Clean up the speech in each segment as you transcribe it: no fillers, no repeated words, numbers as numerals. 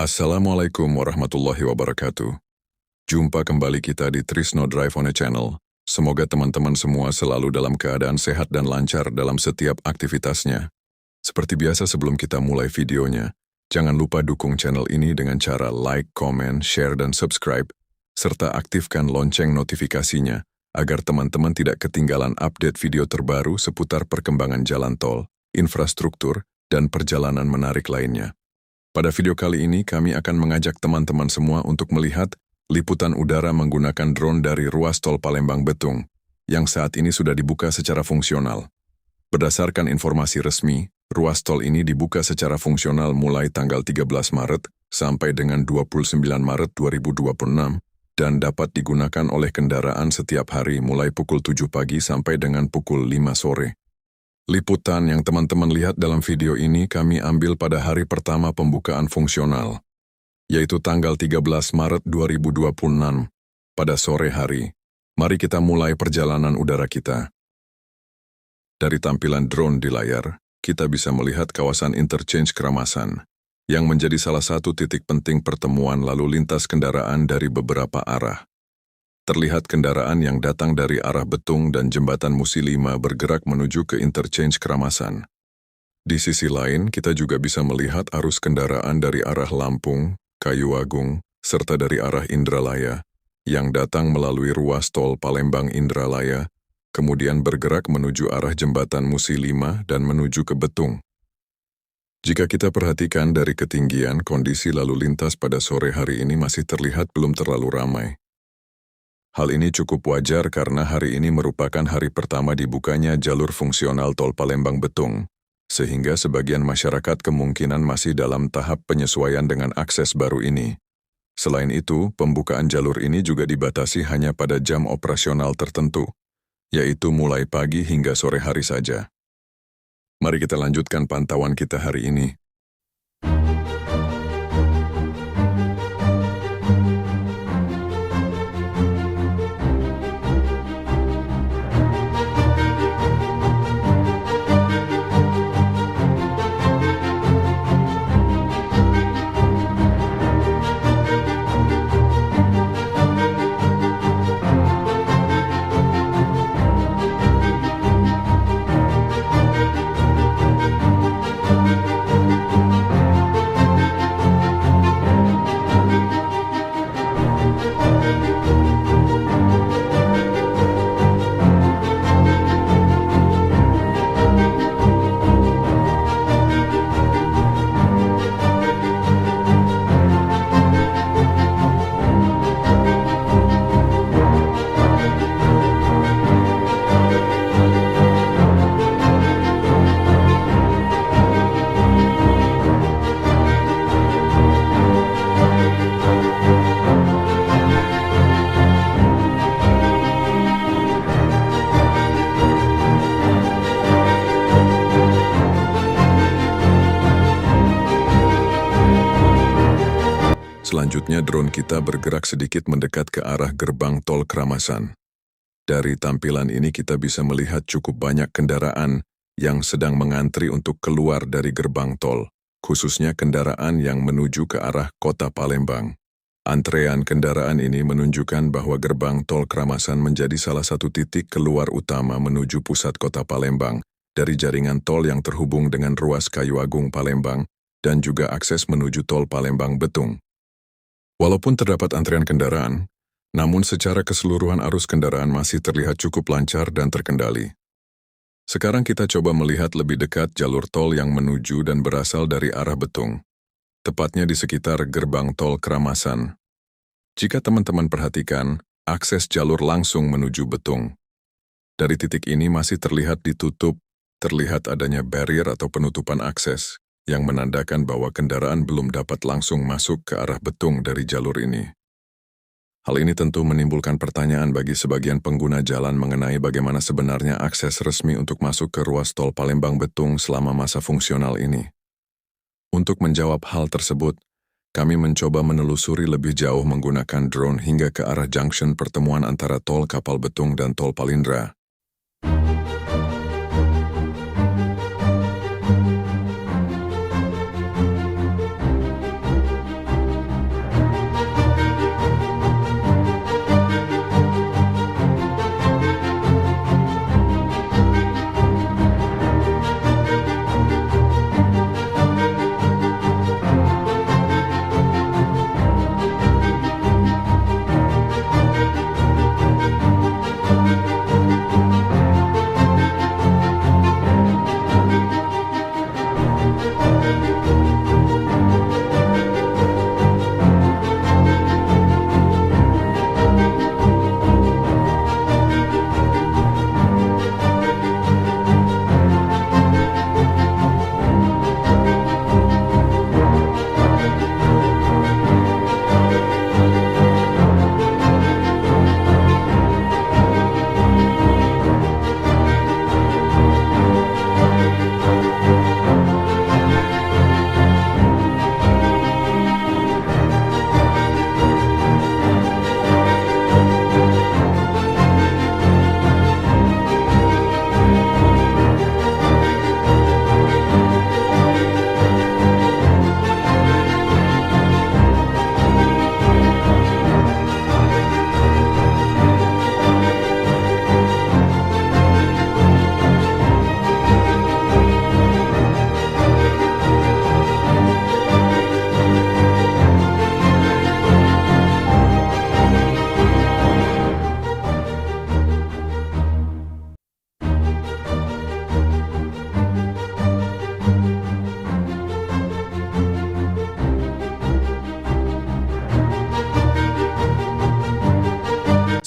Assalamualaikum warahmatullahi wabarakatuh. Jumpa kembali kita di Trisno Drive on a Channel. Semoga teman-teman semua selalu dalam keadaan sehat dan lancar dalam setiap aktivitasnya. Seperti biasa sebelum kita mulai videonya, jangan lupa dukung channel ini dengan cara like, comment, share, dan subscribe, serta aktifkan lonceng notifikasinya agar teman-teman tidak ketinggalan update video terbaru seputar perkembangan jalan tol, infrastruktur, dan perjalanan menarik lainnya. Pada video kali ini, kami akan mengajak teman-teman semua untuk melihat liputan udara menggunakan drone dari ruas tol Palembang-Betung, yang saat ini sudah dibuka secara fungsional. Berdasarkan informasi resmi, ruas tol ini dibuka secara fungsional mulai tanggal 13 Maret sampai dengan 29 Maret 2026, dan dapat digunakan oleh kendaraan setiap hari mulai pukul 7 pagi sampai dengan pukul 5 sore. Liputan yang teman-teman lihat dalam video ini kami ambil pada hari pertama pembukaan fungsional, yaitu tanggal 13 Maret 2026, pada sore hari. Mari kita mulai perjalanan udara kita. Dari tampilan drone di layar, kita bisa melihat kawasan interchange Keramasan, yang menjadi salah satu titik penting pertemuan lalu lintas kendaraan dari beberapa arah. Terlihat kendaraan yang datang dari arah Betung dan Jembatan Musi 5 bergerak menuju ke interchange Keramasan. Di sisi lain, kita juga bisa melihat arus kendaraan dari arah Lampung, Kayu Agung, serta dari arah Indralaya, yang datang melalui ruas tol Palembang-Indralaya, kemudian bergerak menuju arah Jembatan Musi 5 dan menuju ke Betung. Jika kita perhatikan dari ketinggian, kondisi lalu lintas pada sore hari ini masih terlihat belum terlalu ramai. Hal ini cukup wajar karena hari ini merupakan hari pertama dibukanya jalur fungsional tol Palembang-Betung, sehingga sebagian masyarakat kemungkinan masih dalam tahap penyesuaian dengan akses baru ini. Selain itu, pembukaan jalur ini juga dibatasi hanya pada jam operasional tertentu, yaitu mulai pagi hingga sore hari saja. Mari kita lanjutkan pantauan kita hari ini. Selanjutnya drone kita bergerak sedikit mendekat ke arah gerbang tol Keramasan. Dari tampilan ini kita bisa melihat cukup banyak kendaraan yang sedang mengantri untuk keluar dari gerbang tol, khususnya kendaraan yang menuju ke arah kota Palembang. Antrean kendaraan ini menunjukkan bahwa gerbang tol Keramasan menjadi salah satu titik keluar utama menuju pusat kota Palembang dari jaringan tol yang terhubung dengan ruas Kayu Agung Palembang dan juga akses menuju tol Palembang-Betung. Walaupun terdapat antrean kendaraan, namun secara keseluruhan arus kendaraan masih terlihat cukup lancar dan terkendali. Sekarang kita coba melihat lebih dekat jalur tol yang menuju dan berasal dari arah Betung, tepatnya di sekitar gerbang tol Keramasan. Jika teman-teman perhatikan, akses jalur langsung menuju Betung. Dari titik ini masih terlihat ditutup, terlihat adanya barrier atau penutupan akses, yang menandakan bahwa kendaraan belum dapat langsung masuk ke arah Betung dari jalur ini. Hal ini tentu menimbulkan pertanyaan bagi sebagian pengguna jalan mengenai bagaimana sebenarnya akses resmi untuk masuk ke ruas tol Palembang-Betung selama masa fungsional ini. Untuk menjawab hal tersebut, kami mencoba menelusuri lebih jauh menggunakan drone hingga ke arah junction pertemuan antara tol Kapal Betung dan tol Palindra.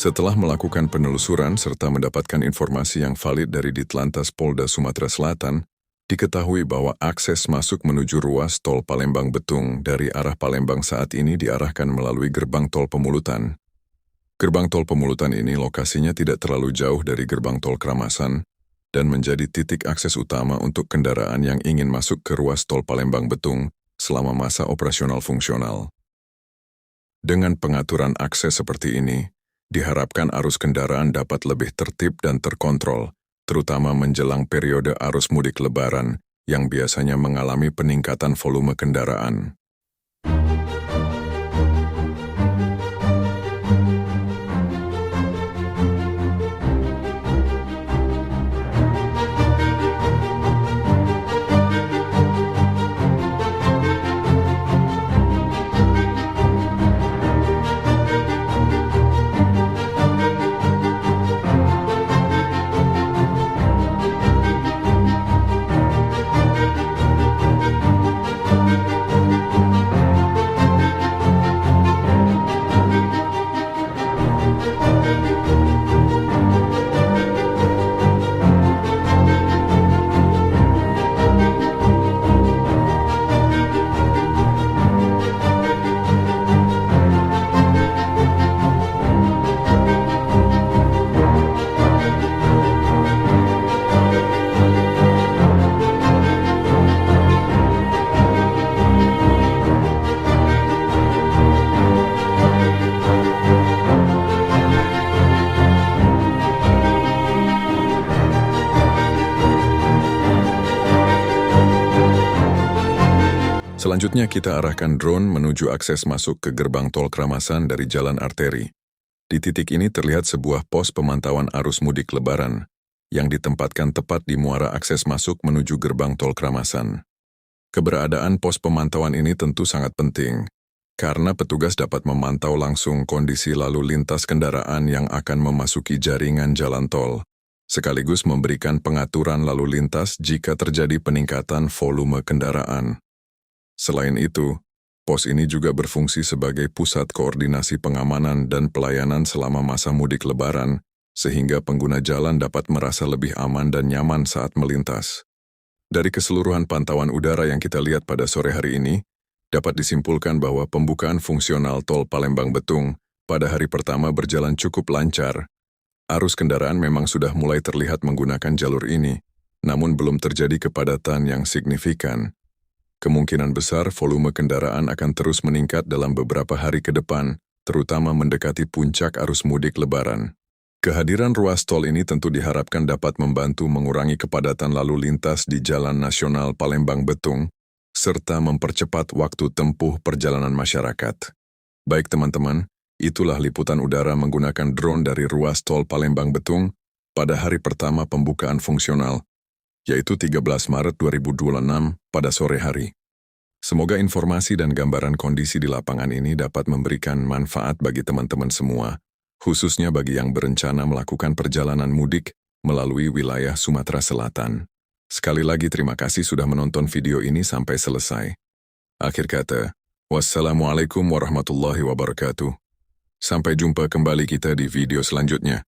Setelah melakukan penelusuran serta mendapatkan informasi yang valid dari Ditlantas Polda Sumatera Selatan, diketahui bahwa akses masuk menuju ruas tol Palembang Betung dari arah Palembang saat ini diarahkan melalui gerbang tol Pemulutan. Gerbang tol Pemulutan ini lokasinya tidak terlalu jauh dari gerbang tol Kramasan dan menjadi titik akses utama untuk kendaraan yang ingin masuk ke ruas tol Palembang Betung selama masa operasional fungsional. Dengan pengaturan akses seperti ini, diharapkan arus kendaraan dapat lebih tertib dan terkontrol, terutama menjelang periode arus mudik Lebaran yang biasanya mengalami peningkatan volume kendaraan. Selanjutnya kita arahkan drone menuju akses masuk ke gerbang tol Kramasan dari jalan arteri. Di titik ini terlihat sebuah pos pemantauan arus mudik Lebaran yang ditempatkan tepat di muara akses masuk menuju gerbang tol Kramasan. Keberadaan pos pemantauan ini tentu sangat penting, karena petugas dapat memantau langsung kondisi lalu lintas kendaraan yang akan memasuki jaringan jalan tol, sekaligus memberikan pengaturan lalu lintas jika terjadi peningkatan volume kendaraan. Selain itu, pos ini juga berfungsi sebagai pusat koordinasi pengamanan dan pelayanan selama masa mudik Lebaran, sehingga pengguna jalan dapat merasa lebih aman dan nyaman saat melintas. Dari keseluruhan pantauan udara yang kita lihat pada sore hari ini, dapat disimpulkan bahwa pembukaan fungsional tol Palembang Betung pada hari pertama berjalan cukup lancar. Arus kendaraan memang sudah mulai terlihat menggunakan jalur ini, namun belum terjadi kepadatan yang signifikan. Kemungkinan besar volume kendaraan akan terus meningkat dalam beberapa hari ke depan, terutama mendekati puncak arus mudik Lebaran. Kehadiran ruas tol ini tentu diharapkan dapat membantu mengurangi kepadatan lalu lintas di Jalan Nasional Palembang Betung, serta mempercepat waktu tempuh perjalanan masyarakat. Baik teman-teman, itulah liputan udara menggunakan drone dari ruas tol Palembang Betung pada hari pertama pembukaan fungsional, yaitu 13 Maret 2026 pada sore hari. Semoga informasi dan gambaran kondisi di lapangan ini dapat memberikan manfaat bagi teman-teman semua, khususnya bagi yang berencana melakukan perjalanan mudik melalui wilayah Sumatera Selatan. Sekali lagi terima kasih sudah menonton video ini sampai selesai. Akhir kata, wassalamualaikum warahmatullahi wabarakatuh. Sampai jumpa kembali kita di video selanjutnya.